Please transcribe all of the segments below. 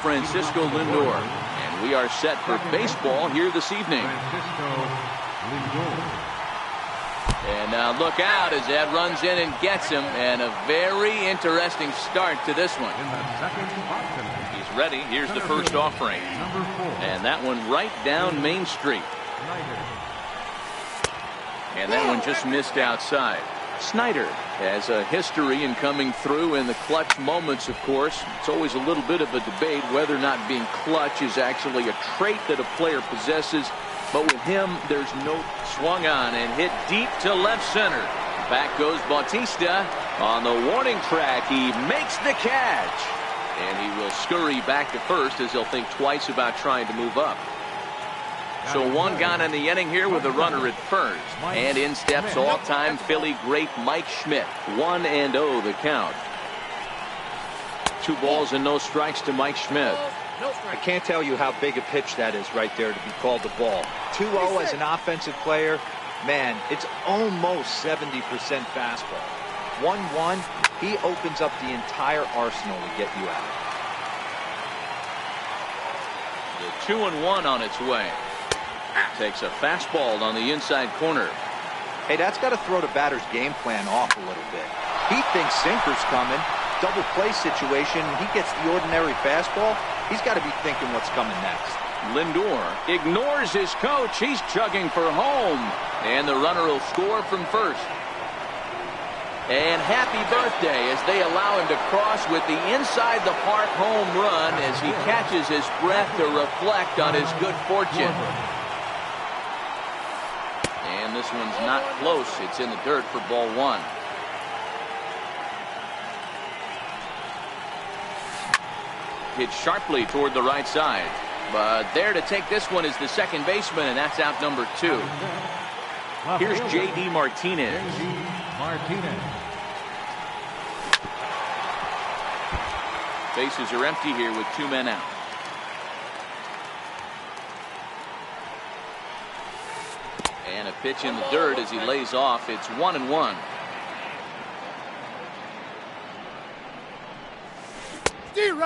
Francisco Lindor. And we are set for baseball here this evening. And now look out as that runs in and gets him. And a very interesting start to this one. He's ready. Here's the first offering. And that one right down Main Street. And that one just missed outside. Snyder has a history in coming through in the clutch moments, of course. It's always a little bit of a debate whether or not being clutch is actually a trait that a player possesses. But with him, there's no swung on and hit deep to left center. Back goes Bautista on the warning track. He makes the catch. And he will scurry back to first as he'll think twice about trying to move up. So one gone in the inning here with a runner at first. And in steps all-time Philly great Mike Schmidt. 1-0 the count. 2 balls and no strikes to Mike Schmidt. I can't tell you how big a pitch that is right there to be called the ball. 2-0 as an offensive player, man, it's almost 70% fastball. 1-1, he opens up the entire arsenal to get you out. The 2-1 on its way. Takes a fastball on the inside corner. Hey, that's got to throw the batter's game plan off a little bit. He thinks sinker's coming. Double play situation. He gets the ordinary fastball. He's got to be thinking what's coming next. Lindor ignores his coach. He's chugging for home. And the runner will score from first. And happy birthday as they allow him to cross with the inside the park home run as he catches his breath to reflect on his good fortune. And this one's not close. It's in the dirt for ball 1. Hit sharply toward the right side. But there to take this one is the second baseman, and that's out number 2. Here's J.D. Martinez. Bases are empty here with 2 men out. And a pitch in the dirt as he lays off. It's 1-1.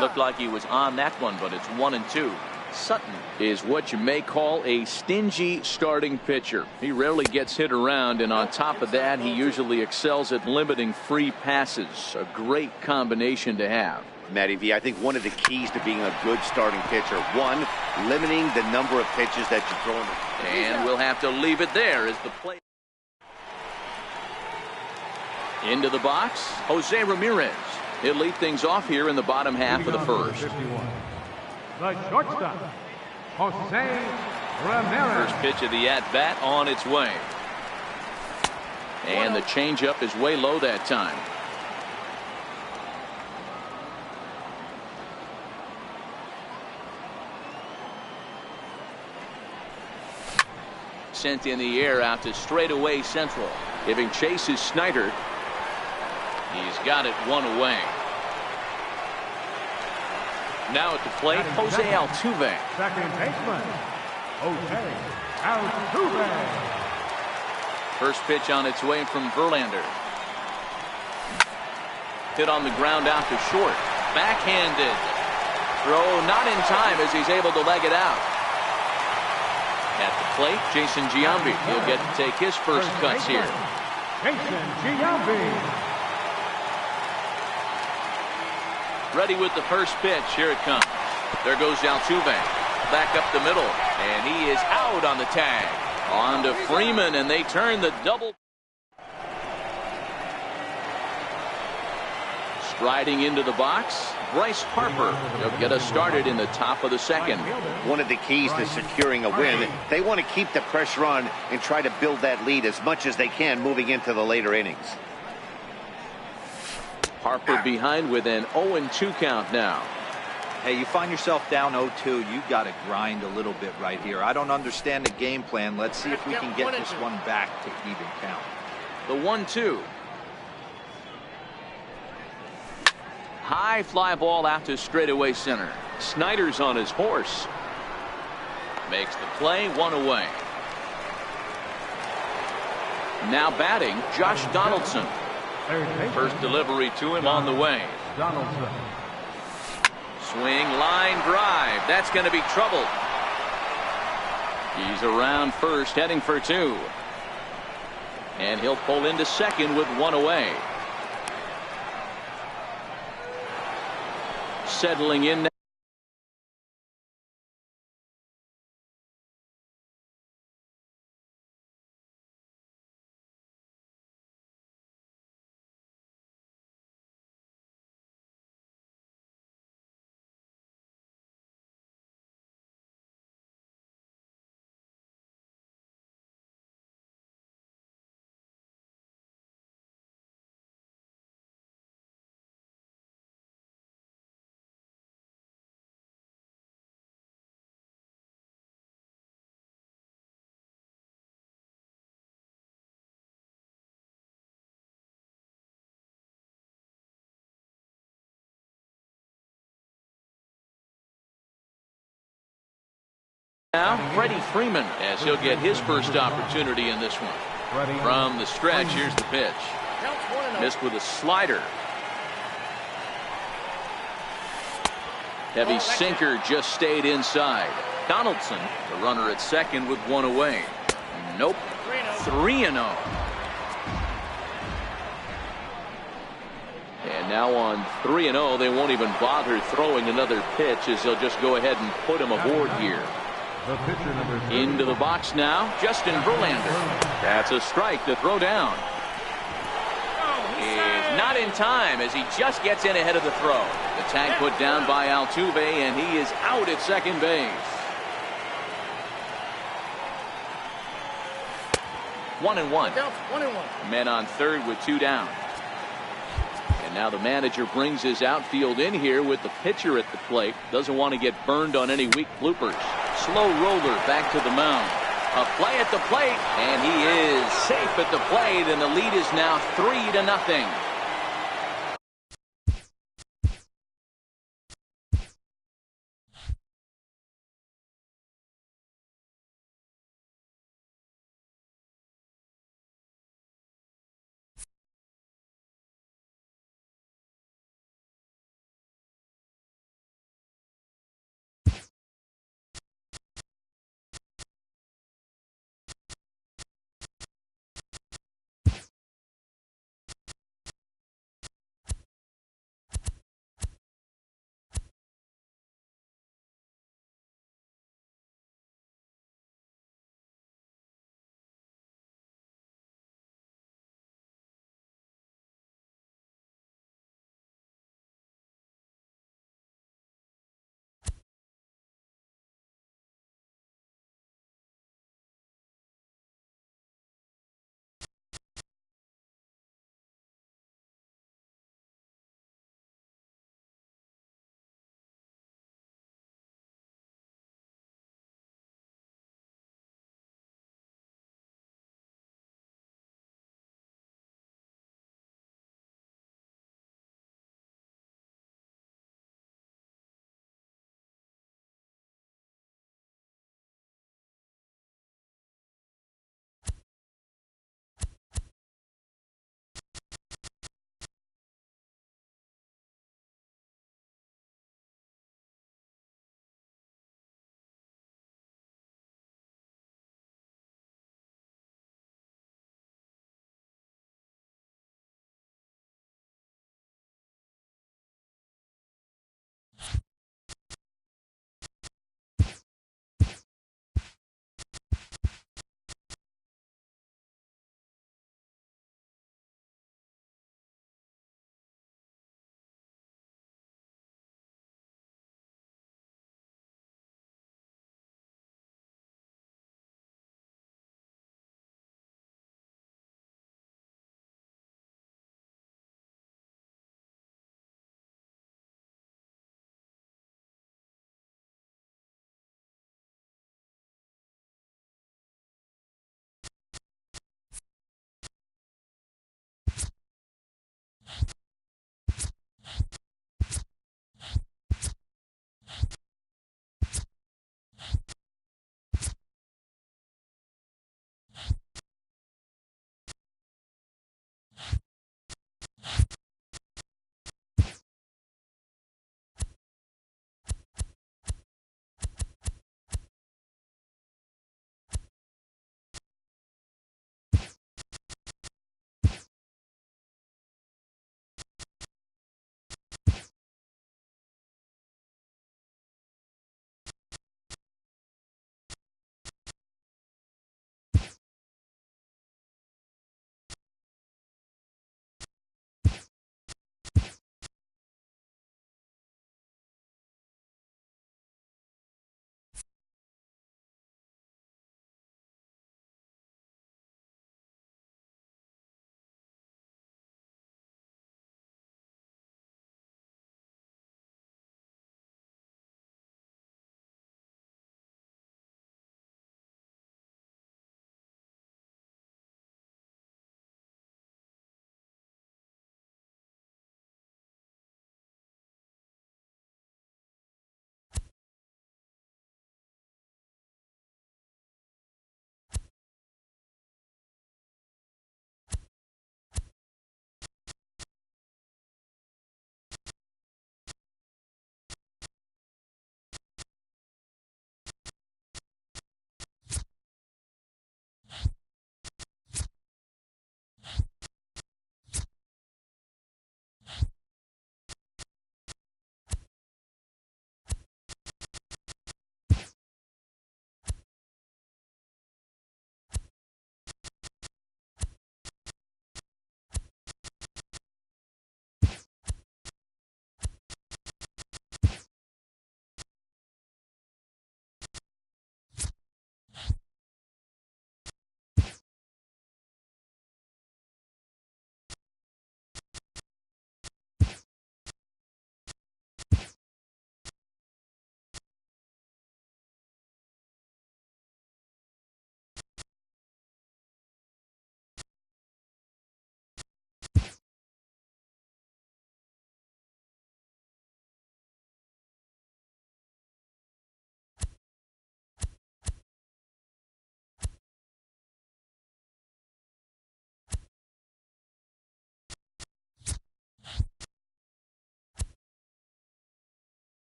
Looked like he was on that one, but it's 1-2. Sutton is what you may call a stingy starting pitcher. He rarely gets hit around, and on top of that, he usually excels at limiting free passes. A great combination to have. Matty V, I think one of the keys to being a good starting pitcher, one, limiting the number of pitches that you throw in. And we'll have to leave it there as the play. Into the box, Jose Ramirez. He'll lead things off here in the bottom half of the first. The shortstop, Jose Ramirez. First pitch of the at-bat on its way. And the changeup is way low that time. Sent in the air out to straightaway central. Giving chase is Snyder. He's got it 1 away. Now at the plate, Jose Altuve. Second baseman, Jose Altuve. First pitch on its way from Verlander. Hit on the ground out to short. Backhanded. Throw not in time as he's able to leg it out. At the plate, Jason Giambi. He'll get to take his first cuts here. Jason Giambi. Ready with the first pitch. Here it comes. There goes Altuve. Back up the middle. And he is out on the tag. On to Freeman, and they turn the double. Striding into the box, Bryce Harper. He'll get us started in the top of the second. One of the keys to securing a win, they want to keep the pressure on and try to build that lead as much as they can moving into the later innings. Harper behind with an 0-2 count now. Hey, you find yourself down 0-2, you got to grind a little bit right here. I don't understand the game plan. Let's see if we can get this one back to even count. The 1-2. High fly ball out to straightaway center. Snyder's on his horse. Makes the play, 1 away. Now batting, Josh Donaldson. First delivery to him on the way. Donaldson. Swing, line drive. That's going to be trouble. He's around first, heading for two. And he'll pull into second with one away. Settling in now. Now, Freddie Freeman, as he'll get his first opportunity in this one. From the stretch, here's the pitch. Missed with a slider. Heavy sinker just stayed inside. Donaldson, the runner at second with one away. Nope. 3-0. And now on 3-0, they won't even bother throwing another pitch as they'll just go ahead and put him aboard here. Into the box now, Justin Verlander. That's a strike to throw down. Is not in time as he just gets in ahead of the throw. The tag put down by Altuve, and he is out at second base. 1-1. Men on third with two down. And now the manager brings his outfield in here with the pitcher at the plate. Doesn't want to get burned on any weak bloopers. Slow roller back to the mound. A play at the plate, and he is safe at the plate, and the lead is now 3-0.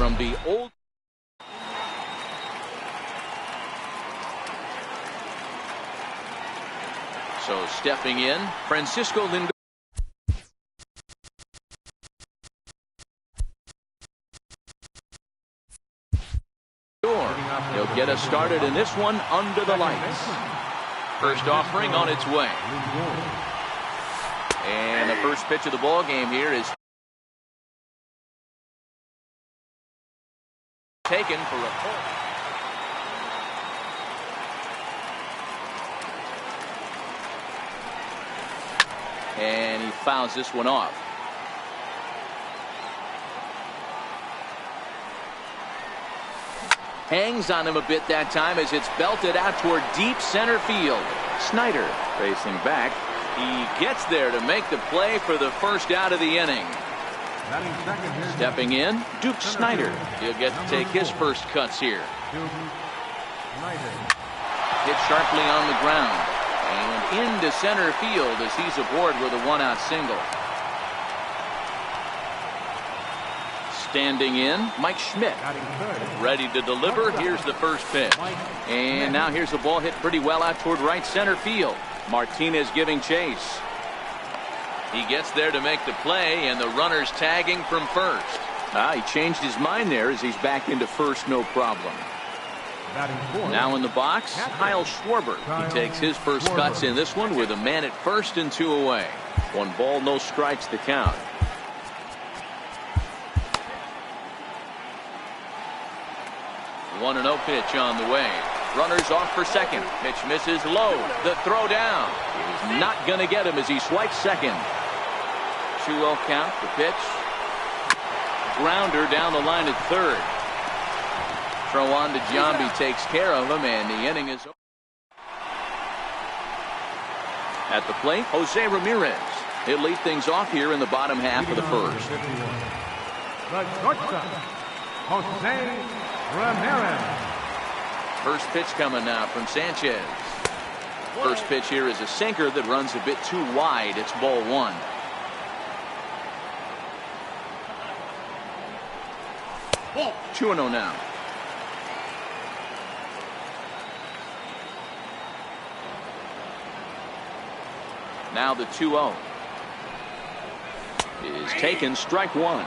from the old. So stepping in, Francisco Lindor. He'll get us started in this one under the lights. First offering on its way. And the first pitch of the ball game here is taken for a pull. And he fouls this one off. Hangs on him a bit that time as it's belted out toward deep center field. Snyder racing back. He gets there to make the play for the first out of the inning. Stepping in, Duke Snyder. He'll get to take his first cuts here. Hit sharply on the ground. And into center field as he's aboard with a one-out single. Standing in, Mike Schmidt. Ready to deliver. Here's the first pitch. And now here's the ball hit pretty well out toward right center field. Martinez giving chase. He gets there to make the play, and the runner's tagging from first. He changed his mind there as he's back into first, no problem. Now in the box, Kyle Schwarber. He takes his first cuts in this one with a man at first and 2 away. 1 ball, no strikes to count. One and 0 pitch on the way. Runners off for second. Pitch misses low. The throw down is not going to get him as he swipes second. 2-0 count. The pitch. Grounder down the line at third. Throw on to Giambi, takes care of him, and the inning is over. At the plate, Jose Ramirez. He'll lead things off here in the bottom half of the first. The shortstop, Jose Ramirez. First pitch coming now from Sanchez. First pitch here is a sinker that runs a bit too wide. It's ball 1. Oh, 2-0 now. Now the 2-0 is taken, strike 1.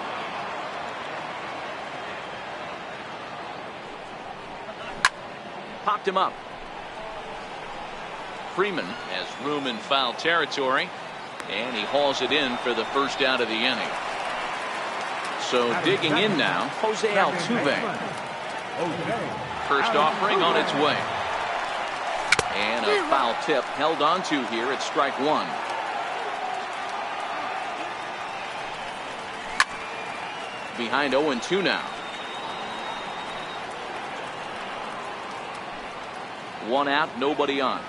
Popped him up. Freeman has room in foul territory, and he hauls it in for the first out of the inning. So digging in now, Jose Altuve. First offering on its way. And a foul tip held on to here at strike 1. Behind 0-2 now. 1 out, nobody on.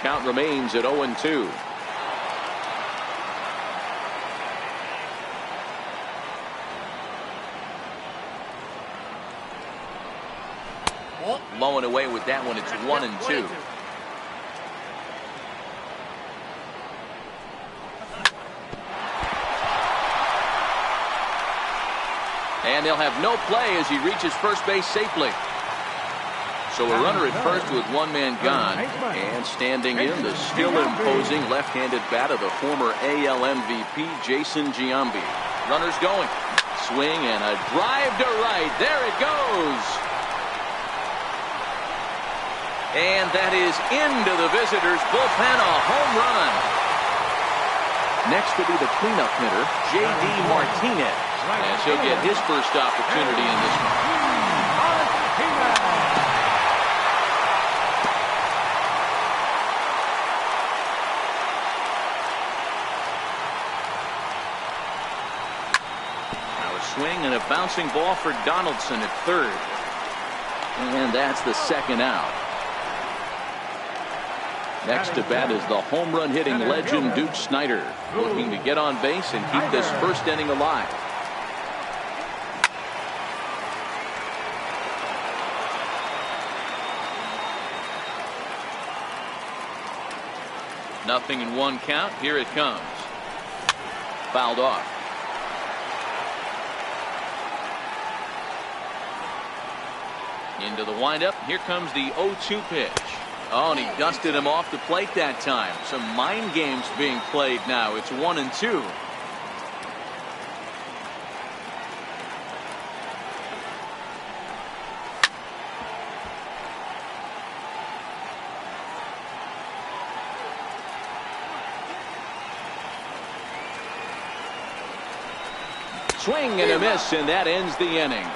Count remains at 0-2. Low and away with that one. It's 1-2. And they'll have no play as he reaches first base safely. So a runner at first with 1 man gone. And standing in, the still imposing left-handed bat of the former AL MVP, Jason Giambi. Runners going. Swing and a drive to right. There it goes. And that is into the visitors' bullpen, a home run. Next to be the cleanup hitter, J.D. Martinez, as he'll get his first opportunity in this one. Now a swing and a bouncing ball for Donaldson at third. And that's the second out. Next to bat is the home run hitting legend Duke Snyder, looking to get on base and keep this first inning alive. Nothing in one count. Here it comes. Fouled off. Into the windup. Here comes the 0-2 pitch. Oh, and he dusted him off the plate that time. Some mind games being played now. It's 1-2. Swing and a miss, and that ends the inning.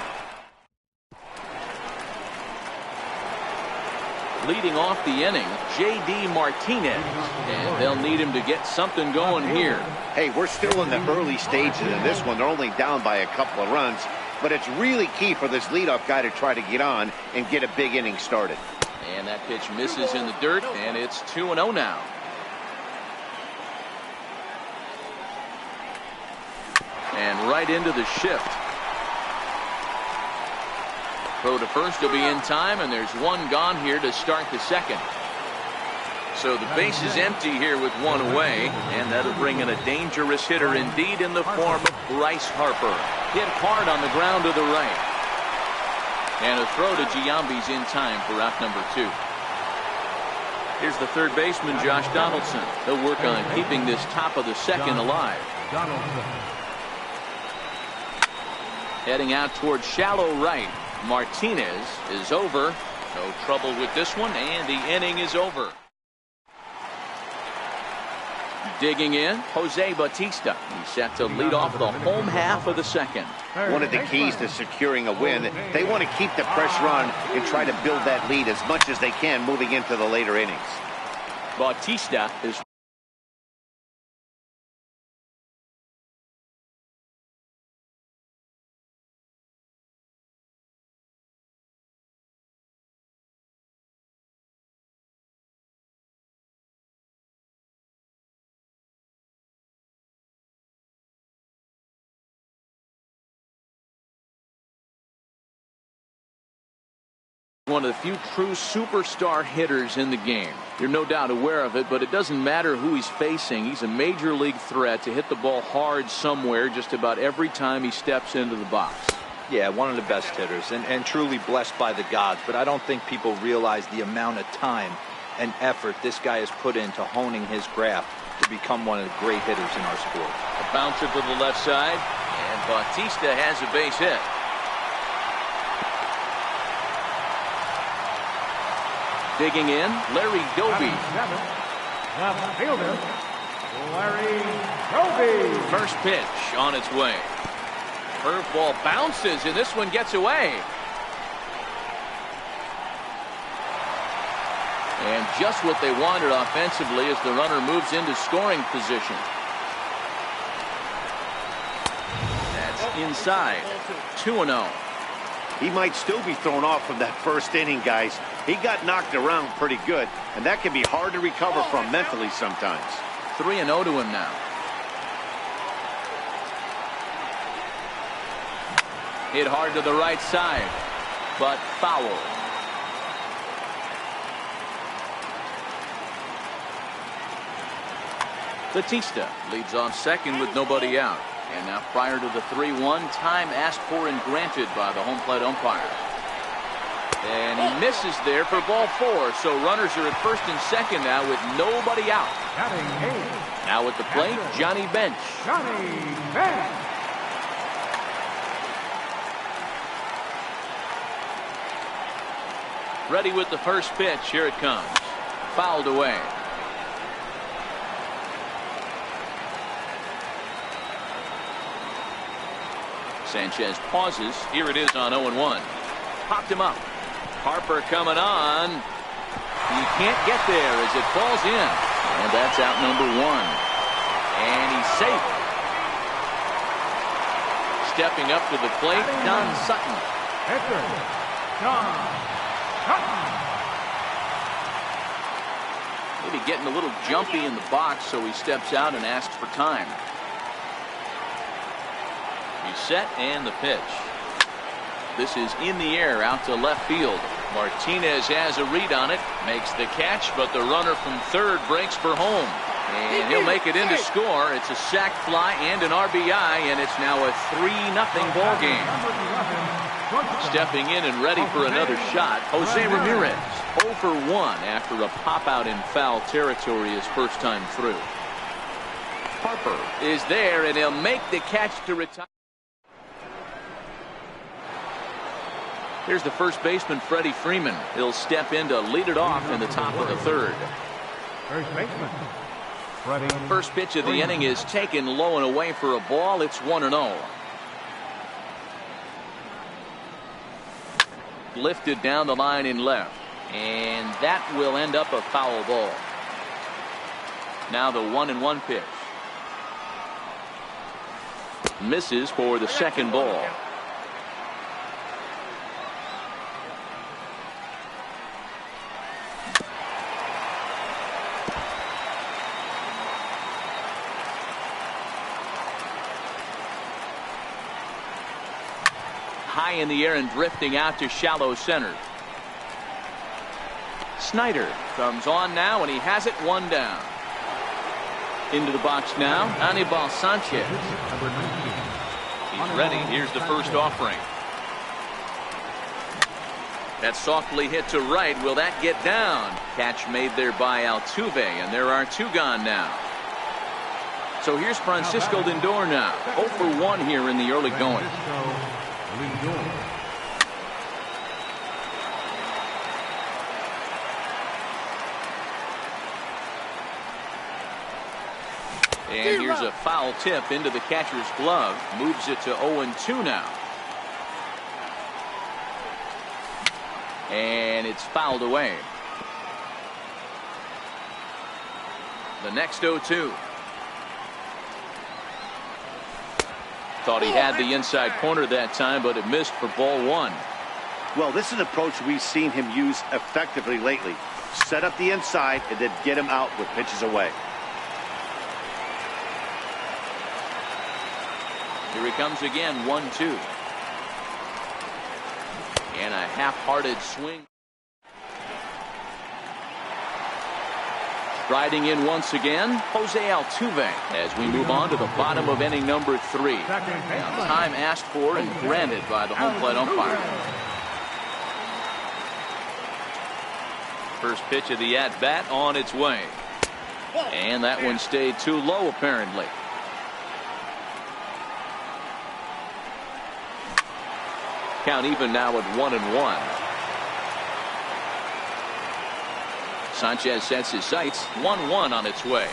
Leading off the inning, J.D. Martinez, and they'll need him to get something going here. Hey, we're still in the early stages in this one. They're only down by a couple of runs, but it's really key for this leadoff guy to try to get on and get a big inning started. And that pitch misses in the dirt, and it's 2-0 now. And right into the shift. Throw to first will be in time, and there's one gone here to start the second. So the base is empty here with one away, and that'll bring in a dangerous hitter indeed in the form of Bryce Harper. Hit hard on the ground to the right. And a throw to Giambi's in time for out number 2. Here's the third baseman, Josh Donaldson. He'll work on keeping this top of the second alive. Heading out towards shallow right. Martinez is over. No trouble with this one, and the inning is over. Digging in, Jose Bautista. He's set to lead off the home half of the second. One of the keys to securing a win, they want to keep the pressure on and try to build that lead as much as they can moving into the later innings. Bautista is one of the few true superstar hitters in the game. You're no doubt aware of it, but it doesn't matter who he's facing. He's a major league threat to hit the ball hard somewhere just about every time he steps into the box. Yeah, one of the best hitters and truly blessed by the gods, but I don't think people realize the amount of time and effort this guy has put into honing his craft to become one of the great hitters in our sport. A bouncer to the left side, and Bautista has a base hit. Digging in, Larry Doby. The fielder, Larry Doby. First pitch on its way. Curveball bounces, and this one gets away. And just what they wanted offensively as the runner moves into scoring position. That's inside. 2-0. He might still be thrown off from that first inning, guys. He got knocked around pretty good, and that can be hard to recover from mentally sometimes. 3-0 to him now. Hit hard to the right side, but foul. Bautista leads off second with nobody out. And now prior to the 3-1, time asked for and granted by the home plate umpire. And he misses there for ball 4. So runners are at first and second now with nobody out. Now at the plate, Johnny Bench. Johnny Bench. Ready with the first pitch. Here it comes. Fouled away. Sanchez pauses. Here it is on 0-1. Popped him up. Harper coming on. He can't get there as it falls in. And that's out number 1. And he's safe. Stepping up to the plate, Don Sutton. Pitcher, Don Sutton. Maybe getting a little jumpy in the box, so he steps out and asks for time. He's set, and the pitch. This is in the air out to left field. Martinez has a read on it, makes the catch, but the runner from third breaks for home. And he'll make it in to score. It's a sac fly and an RBI, and it's now a 3-0 ball game. Stepping in and ready for another shot, Jose Ramirez. 0 for 1 after a pop out in foul territory his first time through. Harper is there, and he'll make the catch to retire. Here's the first baseman, Freddie Freeman. He'll step in to lead it off in the top of the third. First baseman, Freddie. First pitch of the inning is taken low and away for a ball. It's 1-0. Lifted down the line in left. And that will end up a foul ball. Now the 1-1 pitch. Misses for the second ball. High in the air and drifting out to shallow center. Snyder comes on now, and he has it 1 down. Into the box now, Anibal Sanchez. He's ready. Here's the first offering. That's softly hit to right. Will that get down? Catch made there by Altuve, and there are 2 gone now. So here's Francisco Lindor now. 0 for 1 here in the early going. And here's a foul tip into the catcher's glove. Moves it to 0-2 now. And it's fouled away. The next 0-2. Thought he had the inside corner that time, but it missed for ball 1. Well, this is an approach we've seen him use effectively lately. Set up the inside and then get him out with pitches away. Here he comes again, 1-2. And a half-hearted swing. Riding in once again, Jose Altuve, as we move on to the bottom of inning number 3. Now, time asked for and granted by the home plate umpire. First pitch of the at-bat on its way. And that one stayed too low, apparently. Count even now at 1-1. Sanchez sets his sights. 1-1 on its way.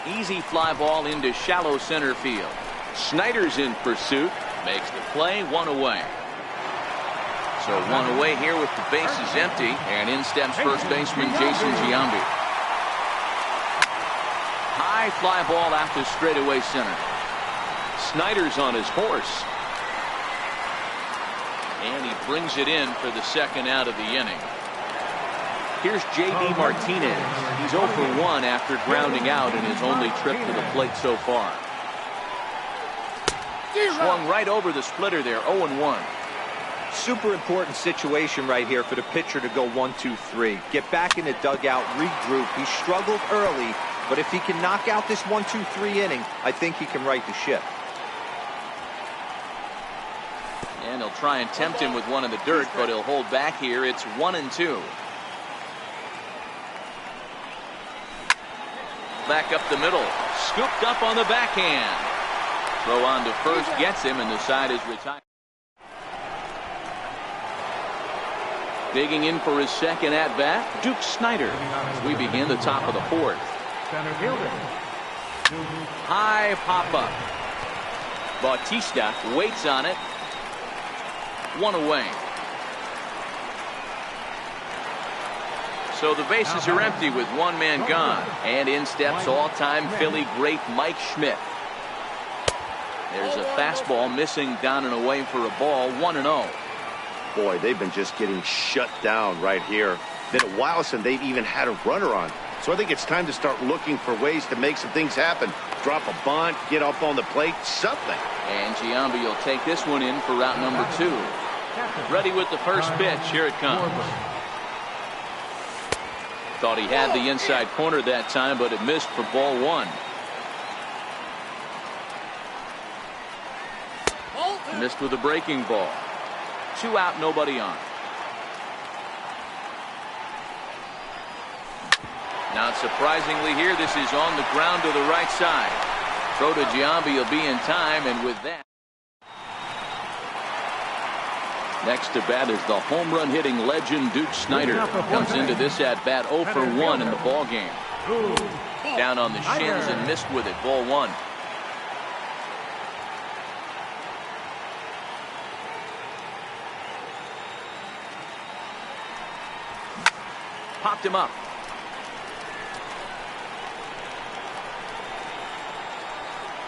Easy fly ball into shallow center field. Snyder's in pursuit. Makes the play. 1 away. So 1 away here with the bases empty. And in steps first baseman Jason Giambi. High fly ball out to straightaway center. Snyder's on his horse. And he brings it in for the second out of the inning. Here's J.D. Martinez. He's 0 for 1 after grounding out in his only trip to the plate so far. Swung right over the splitter there, 0-1. Super important situation right here for the pitcher to go 1-2-3. Get back in the dugout, regroup. He struggled early, but if he can knock out this 1-2-3 inning, I think he can right the ship. And he'll try and tempt him with one in the dirt, but he'll hold back here. It's 1-2. Back up the middle. Scooped up on the backhand. Throw on to first gets him, and the side is retired. Digging in for his second at-bat, Duke Snyder. As we begin the top of the 4th. Center fielder. High pop-up. Bautista waits on it. 1 away. So the bases are empty with 1 man gone. And in steps all-time Philly great Mike Schmidt. There's a fastball missing down and away for a ball. 1-0. Boy, they've been just getting shut down right here. Been a while since they've even had a runner on. So I think it's time to start looking for ways to make some things happen. Drop a bunt, get up on the plate, something. And Giambi will take this one in for route number 2. Ready with the first pitch. Here it comes. Thought he had the inside corner that time, but it missed for ball one. Missed with a breaking ball. 2 out, nobody on. Not surprisingly here, this is on the ground to the right side. Throw to Giambi will be in time, and with that. Next to bat is the home run hitting legend Duke Snider. Comes into this at bat 0 for 1 in the ball game. Down on the shins and missed with it. Ball one. Popped him up.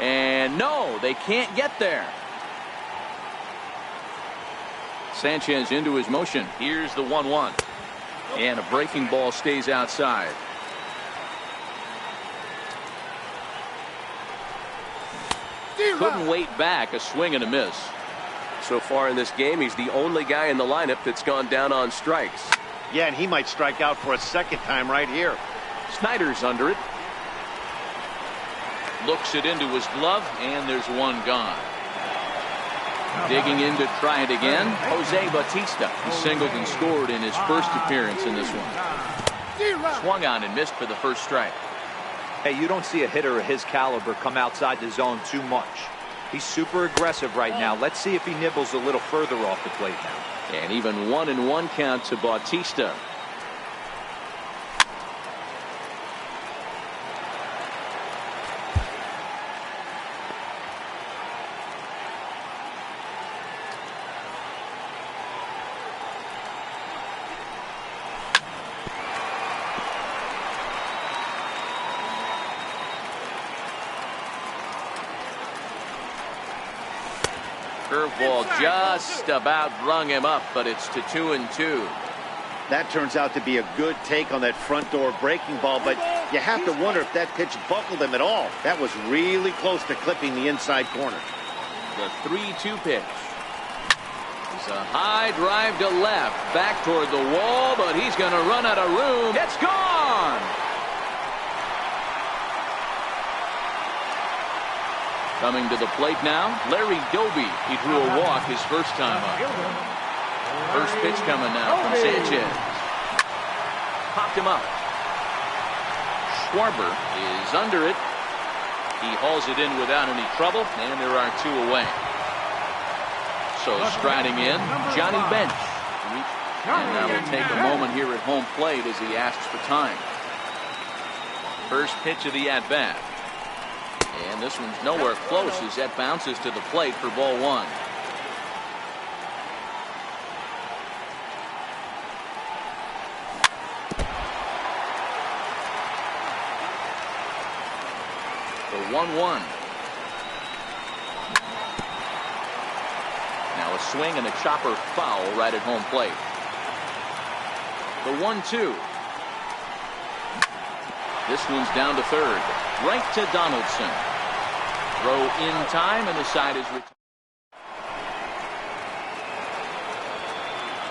And no, they can't get there. Sanchez into his motion. Here's the 1-1. And a breaking ball stays outside. Couldn't wait back. A swing and a miss. So far in this game, he's the only guy in the lineup that's gone down on strikes. Yeah, and he might strike out for a second time right here. Snyder's under it. Looks it into his glove, and there's one gone. Digging in to try it again, Jose Bautista. He singled and scored in his first appearance in this one. Swung on and missed for the first strike. Hey, you don't see a hitter of his caliber come outside the zone too much. He's super aggressive right now. Let's see if he nibbles a little further off the plate now. And even 1-1 count to Bautista. Curveball just about rung him up, but it's to 2-2. That turns out to be a good take on that front door breaking ball, but you have to wonder if that pitch buckled him at all. That was really close to clipping the inside corner. The 3-2 pitch. It's a high drive to left, back toward the wall, but he's going to run out of room. It's gone! Coming to the plate now, Larry Doby. He drew a walk his first time up. First pitch coming now from Sanchez. Popped him up. Schwarber is under it. He hauls it in without any trouble, and there are 2 away. So striding in, Johnny Bench. And now we'll take a moment here at home plate as he asks for time. First pitch of the at-bat. And this one's nowhere close as that bounces to the plate for ball one. The 1-1. Now a swing and a chopper foul right at home plate. The 1-2. This one's down to third. Right to Donaldson. Throw in time, and the side is retired.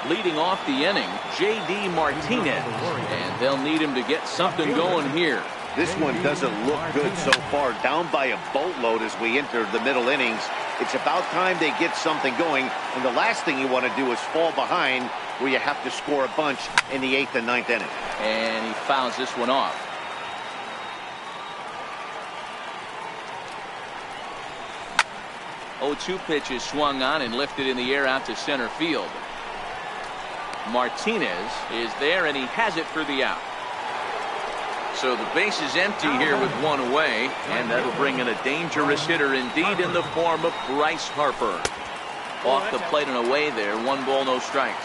Leading off the inning, J.D. Martinez. And they'll need him to get something going here. This one doesn't look good so far. Down by a boatload as we enter the middle innings. It's about time they get something going. And the last thing you want to do is fall behind where you have to score a bunch in the 8th and 9th inning. And he fouls this one off. 0-2 pitch is swung on and lifted in the air out to center field. Martinez is there, and he has it for the out. So the base is empty here with 1 away, and that'll bring in a dangerous hitter indeed in the form of Bryce Harper. Off the plate and away there, 1 ball, no strikes.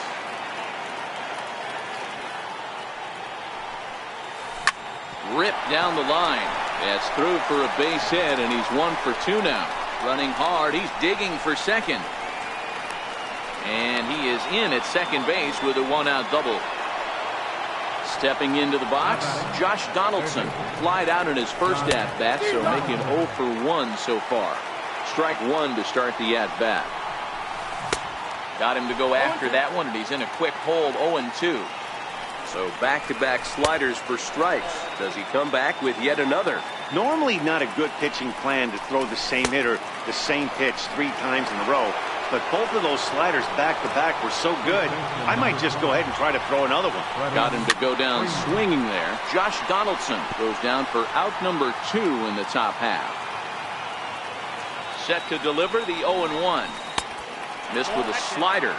Ripped down the line. That's through for a base hit, and he's 1 for 2 now. Running hard, he's digging for second. And he is in at second base with a 1-out double. Stepping into the box, Josh Donaldson. Flied out in his first at-bat, so making 0 for 1 so far. Strike 1 to start the at-bat. Got him to go after that one, and he's in a quick hold, 0-2. So back-to-back sliders for strikes. Does he come back with yet another? Normally not a good pitching plan to throw the same hitter the same pitch 3 times in a row, but both of those sliders back-to-back were so good, I might just go ahead and try to throw another one. Got him to go down swinging there. Josh Donaldson goes down for out number 2 in the top half. Set to deliver the 0-1. Missed with a slider.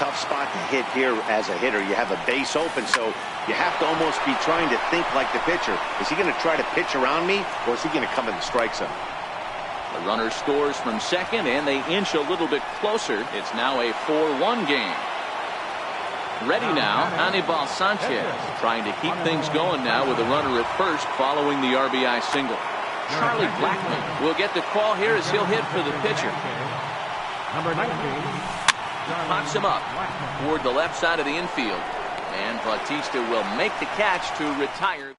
Tough spot to hit here as a hitter. You have a base open, so you have to almost be trying to think like the pitcher. Is he going to try to pitch around me, or is he going to come in the strike zone? The runner scores from second, and they inch a little bit closer. It's now a 4-1 game. Ready now, Anibal Sanchez trying to keep things going now with a runner at first following the RBI single. Charlie Blackmon will get the call here as he'll hit for the pitcher. Number 19. Pops him up toward the left side of the infield, and Bautista will make the catch to retire.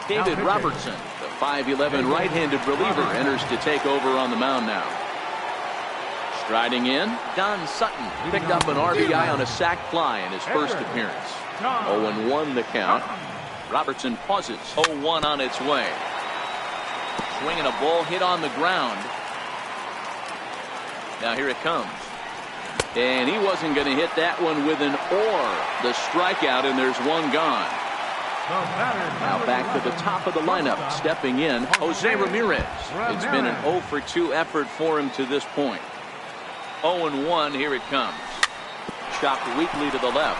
David Robertson, the 5'11" right-handed reliever, enters to take over on the mound now. Striding in, Don Sutton picked up an RBI on a sac fly in his first appearance. 0-1 the count. Robertson pauses. 0-1 on its way. Swinging a ball hit on the ground. Now here it comes. And he wasn't going to hit that one with an or. The strikeout, and there's one gone. Now back to the top of the lineup. Stepping in, Jose Ramirez. It's been an 0-for-2 effort for him to this point. 0-1, here it comes. Chopped weakly to the left.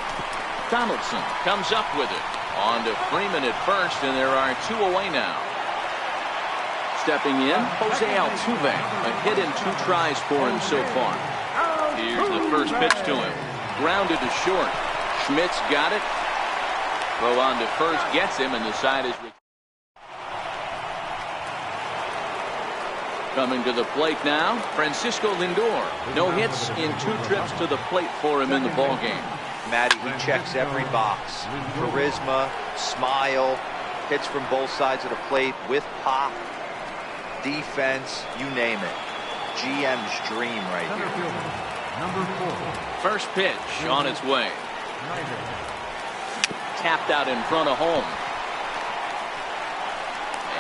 Donaldson comes up with it. On to Freeman at first, and there are 2 away now. Stepping in, Jose Altuve. A hit in 2 tries for him so far. Here's the first pitch to him. Grounded to short. Schmidt's got it. Throw on to first gets him, and the side is coming to the plate now. Francisco Lindor. No hits in 2 trips to the plate for him in the ballgame. Matty, he checks every box. Charisma, smile, hits from both sides of the plate with pop, defense, you name it. GM's dream right here. Number 4. First pitch on its way. Tapped out in front of home.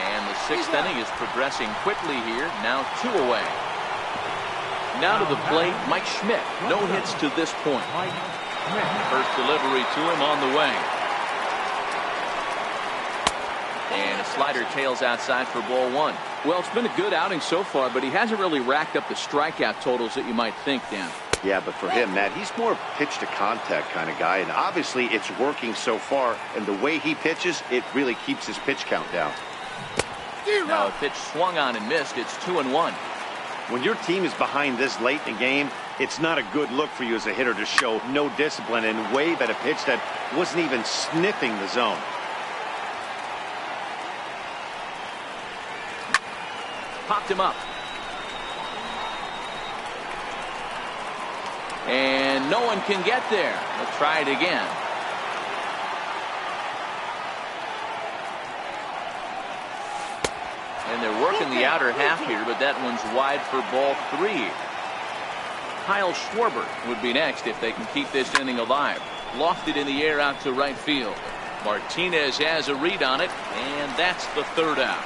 And the 6th inning is progressing quickly here. Now 2 away. Now to the plate, Mike Schmidt. No hits to this point. First delivery to him on the way. And a slider tails outside for ball 1. Well, it's been a good outing so far, but he hasn't really racked up the strikeout totals that you might think, Dan. Yeah, but for him, Matt, he's more pitch to contact kind of guy, and obviously it's working so far, and the way he pitches, it really keeps his pitch count down. Now a pitch swung on and missed. It's 2-1. When your team is behind this late in the game, it's not a good look for you as a hitter to show no discipline and wave at a pitch that wasn't even sniffing the zone. Popped him up. And no one can get there. Let's try it again. And they're working the outer half here, but that one's wide for ball 3. Kyle Schwarber would be next if they can keep this inning alive. Lofted in the air out to right field. Martinez has a read on it, and that's the 3rd out.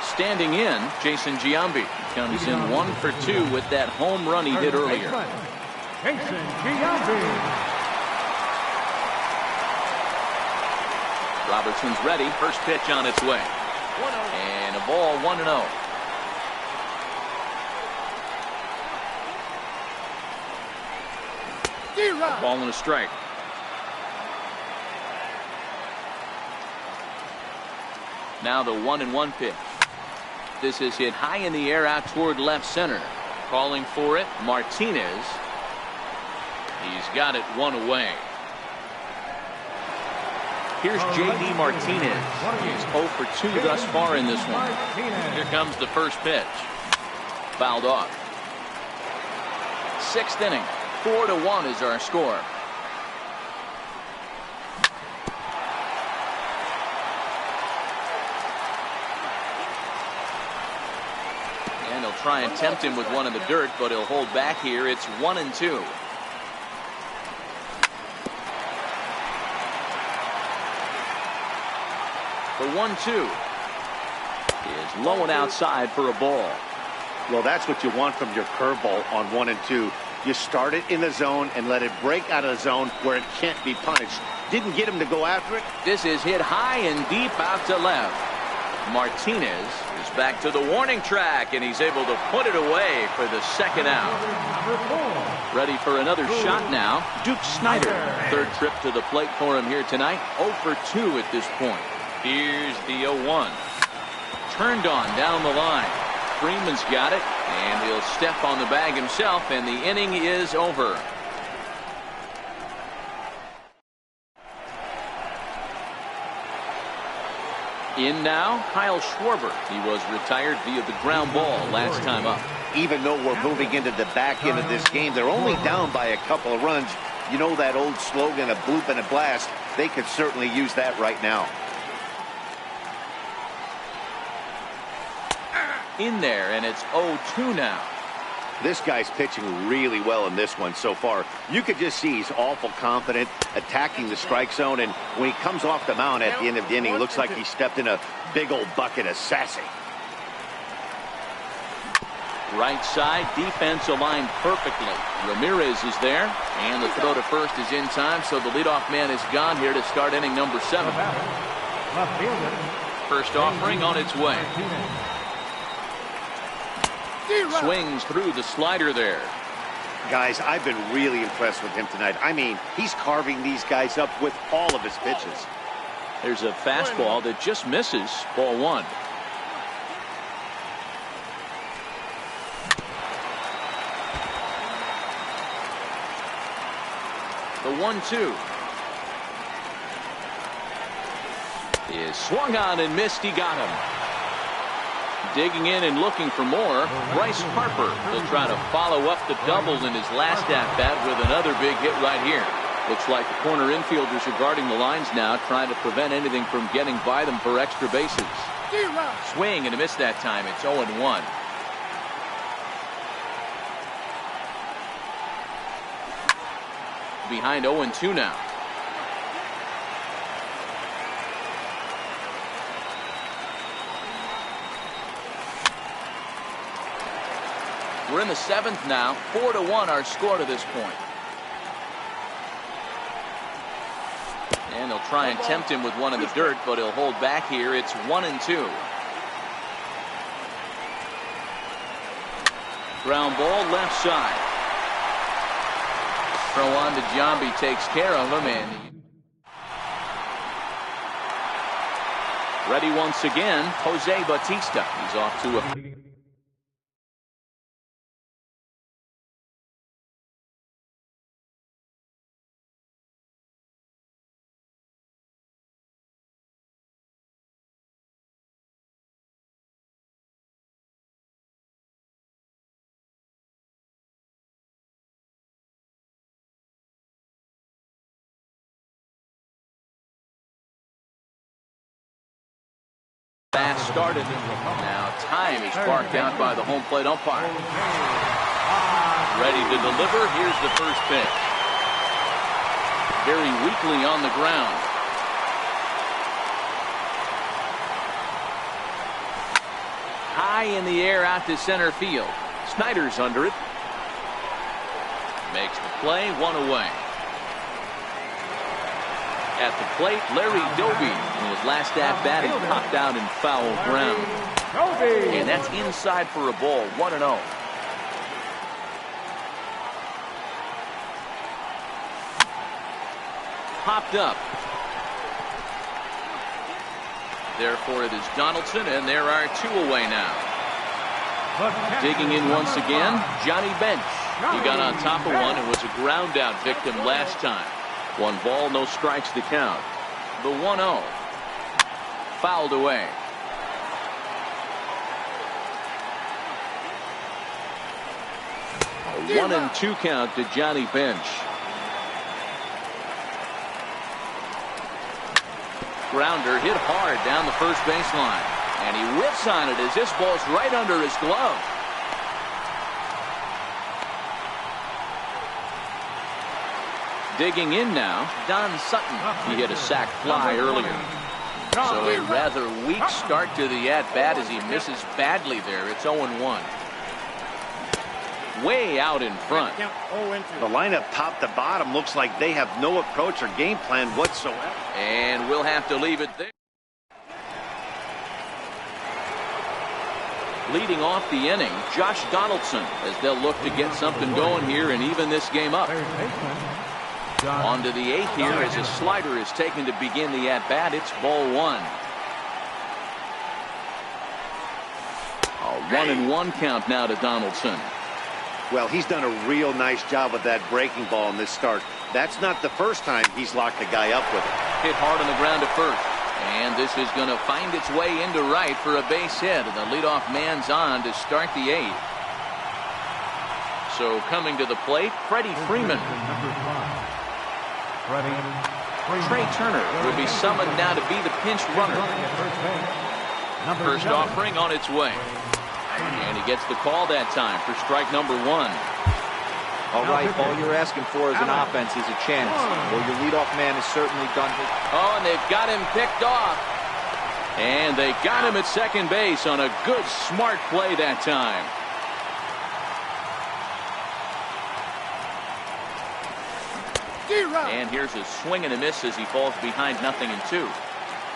Standing in, Jason Giambi comes in 1 for 2 with that home run he hit earlier. Jason Giambi. Robertson's ready. First pitch on its way. And a ball 1-0. Ball and a strike. Now the 1-1 pitch. This is hit high in the air out toward left center. Calling for it, Martinez. He's got it 1 away. Here's J.D. Martinez. He's 0 for 2 thus far in this one. Here comes the first pitch. Fouled off. 6th inning. 4-1 is our score. And he'll try and tempt him with one in the dirt, but he'll hold back here. It's 1-2. The 1-2 is low and outside for a ball. Well, that's what you want from your curveball on 1 and 2. You start it in the zone and let it break out of the zone where it can't be punished. Didn't get him to go after it. This is hit high and deep out to left. Martinez is back to the warning track, and he's able to put it away for the second out. Ready for another shot now, Duke Snider. Third trip to the plate for him here tonight. 0 for 2 at this point. Here's the 0-1. Turned on down the line. Freeman's got it, and he'll step on the bag himself, and the inning is over. In now, Kyle Schwarber. He was retired via the ground ball last time up. Even though we're moving into the back end of this game, they're only down by a couple of runs. You know that old slogan, a bloop and a blast. They could certainly use that right now. In there, and it's 0-2 now. This guy's pitching really well in this one so far. You could just see he's awful confident, attacking the strike zone, and when he comes off the mound at the end of the inning, looks like he stepped in a big old bucket of sassy. Right side, defense aligned perfectly. Ramirez is there, and the throw to first is in time, so the leadoff man is gone here to start inning number 7. First offering on its way. Swings through the slider there. Guys, I've been really impressed with him tonight. I mean, he's carving these guys up with all of his pitches. There's a fastball that just misses. Ball 1. The 1-2 is swung on and missed. He got him. Digging in and looking for more, Bryce Harper will try to follow up the double in his last at-bat with another big hit right here. Looks like the corner infielders are guarding the lines now, trying to prevent anything from getting by them for extra bases. Swing and a miss that time. It's 0-1. Behind 0-2 now. We're in the 7th now. 4-1 our score to this point. And they'll try and tempt him with one in the dirt, but he'll hold back here. It's 1-2. Ground ball left side. Throw on to Giambi, takes care of him, and ready once again, Jose Bautista. He's off to a fast started. Now time is barked out by the home plate umpire. Ready to deliver. Here's the first pitch. Very weakly on the ground. High in the air out to center field. Snider's under it. Makes the play, 1 away. At the plate, Larry Doby. In his last at-bat, he popped out in foul ground. And that's inside for a ball, 1-0. Popped up. Therefore, it is Donaldson, and there are 2 away now. Digging in once again, Johnny Bench. He got on top of one and was a ground-out victim last time. 1 ball, no strikes to count. The 1-0. Fouled away. 1-2 count to Johnny Bench. Grounder hit hard down the first baseline. And he whiffs on it as this ball's right under his glove. Digging in now, Don Sutton. He hit a sac fly earlier. So a rather weak start to the at-bat as he misses badly there. It's 0-1. Way out in front. The lineup top to bottom looks like they have no approach or game plan whatsoever. And we'll have to leave it there. Leading off the inning, Josh Donaldson, as they'll look to get something going here and even this game up. On to the 8th here as a slider is taken to begin the at-bat. It's ball 1. A 1-1 count now to Donaldson. Well, he's done a real nice job with that breaking ball in this start. That's not the first time he's locked a guy up with it. Hit hard on the ground to first. And this is going to find its way into right for a base hit. And the leadoff man's on to start the 8th. So coming to the plate, Freddie Freeman. Trey Turner will be summoned now to be the pinch runner. First offering on its way. And he gets the call that time for strike number 1. All right, all you're asking for as an offense is a chance. Well, your leadoff man has certainly done his. Oh, and they've got him picked off. And they got him at second base on a good, smart play that time. And here's a swing and a miss as he falls behind 0-2.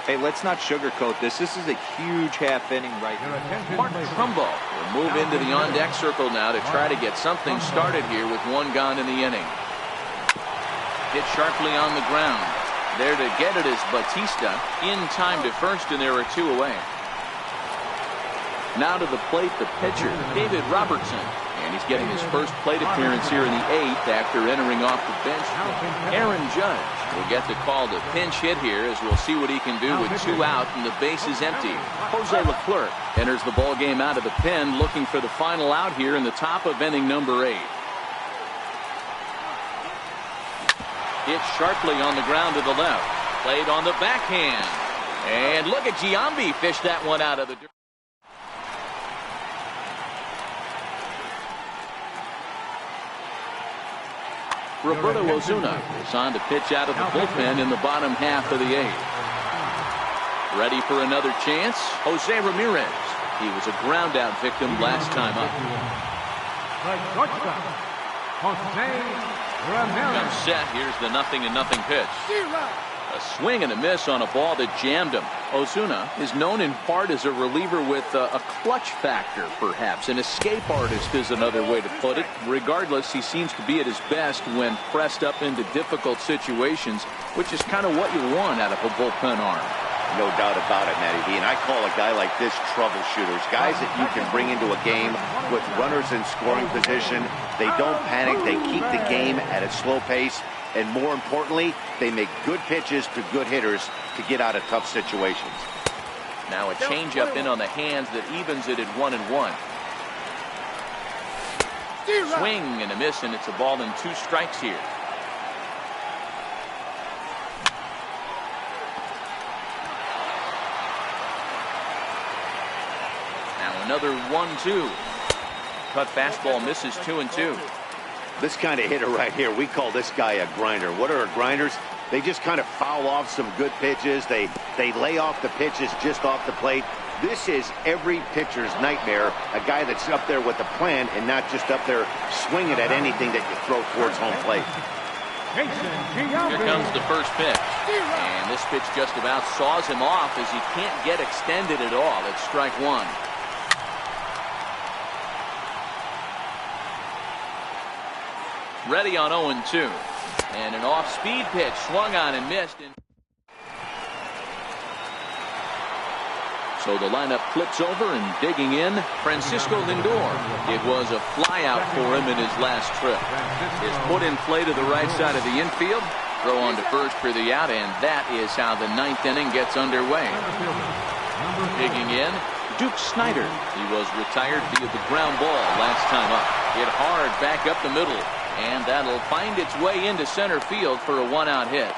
Hey, let's not sugarcoat this. This is a huge half inning right here. Mark Trumbo will move into the on-deck circle now to try to get something started here with 1 gone in the inning. Hit sharply on the ground. There to get it is Batista. In time to first, and there are 2 away. Now to the plate, the pitcher, David Robertson. And he's getting his first plate appearance here in the 8th after entering off the bench. Aaron Judge will get the call to pinch hit here as we'll see what he can do with 2 out and the base is empty. Jose Leclerc enters the ball game out of the pen looking for the final out here in the top of inning number 8. Hit sharply on the ground to the left. Played on the backhand. And look at Giambi fish that one out of the dirt. Roberto Ozuna is on to pitch out of the bullpen in the bottom half of the 8th. Ready for another chance? Jose Ramirez. He was a ground out victim last time up. Comes set. Here's the 0-0 pitch. A swing and a miss on a ball that jammed him. Ozuna is known in part as a reliever with a clutch factor, perhaps. An escape artist is another way to put it. Regardless, he seems to be at his best when pressed up into difficult situations, which is kind of what you want out of a bullpen arm. No doubt about it, Matty V. And I call a guy like this troubleshooters. Guys that you can bring into a game with runners in scoring position. They don't panic. They keep the game at a slow pace. And more importantly, they make good pitches to good hitters to get out of tough situations. Now a changeup in on the hands that evens it at 1-1. Swing and a miss, and it's a ball and 2 strikes here. Now another 1-2. Cut fastball misses 2-2. This kind of hitter right here, we call this guy a grinder. What are grinders? They just kind of foul off some good pitches. They lay off the pitches just off the plate. This is every pitcher's nightmare, a guy that's up there with a plan and not just up there swinging at anything that you throw towards home plate. Here comes the first pitch. And this pitch just about saws him off as he can't get extended at all. It's strike 1. Ready on 0-2. And an off-speed pitch swung on and missed. So the lineup flips over and digging in, Francisco Lindor. It was a flyout for him in his last trip. His put in play to the right side of the infield, throw on to first for the out, and that is how the 9th inning gets underway. Digging in, Duke Snider. He was retired via the ground ball last time up. Hit hard back up the middle, and that'll find its way into center field for a one-out hit.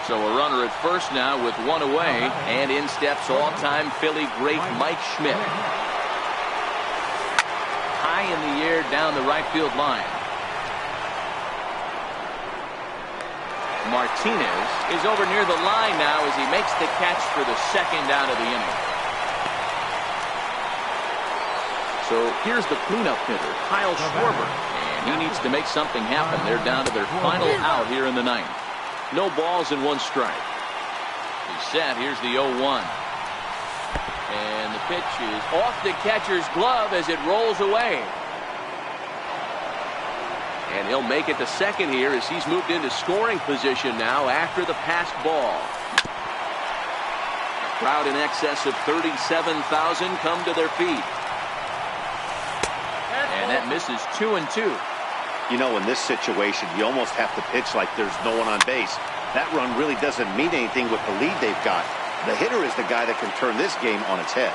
So a runner at first now with one away, and in steps all-time Philly great Mike Schmidt. High in the air down the right field line. Martinez is over near the line now as he makes the catch for the second out of the inning. So here's the cleanup hitter, Kyle Schwarber, and he needs to make something happen. They're down to their final out here in the ninth. No balls and one strike. He's set. Here's the 0-1. And the pitch is off the catcher's glove as it rolls away. And he'll make it to second here as he's moved into scoring position now after the passed ball. A crowd in excess of 37,000 come to their feet. And that misses 2-2. You know, in this situation, you almost have to pitch like there's no one on base. That run really doesn't mean anything with the lead they've got. The hitter is the guy that can turn this game on its head.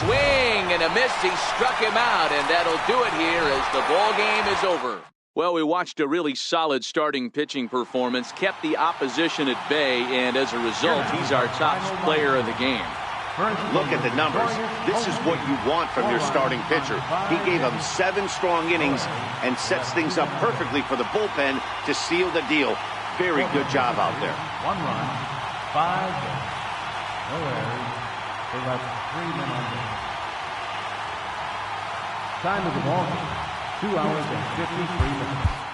Swing and a miss. He struck him out, and that'll do it here as the ball game is over. Well, we watched a really solid starting pitching performance, kept the opposition at bay, and as a result, he's our top player of the game. Look at the numbers. This is what you want from your starting pitcher. He gave them 7 strong innings and sets things up perfectly for the bullpen to seal the deal. Very good job out there. 1 run, 5 hits, no errors. They left 3 men on base. Time of the ball game, 2 hours and 53 minutes.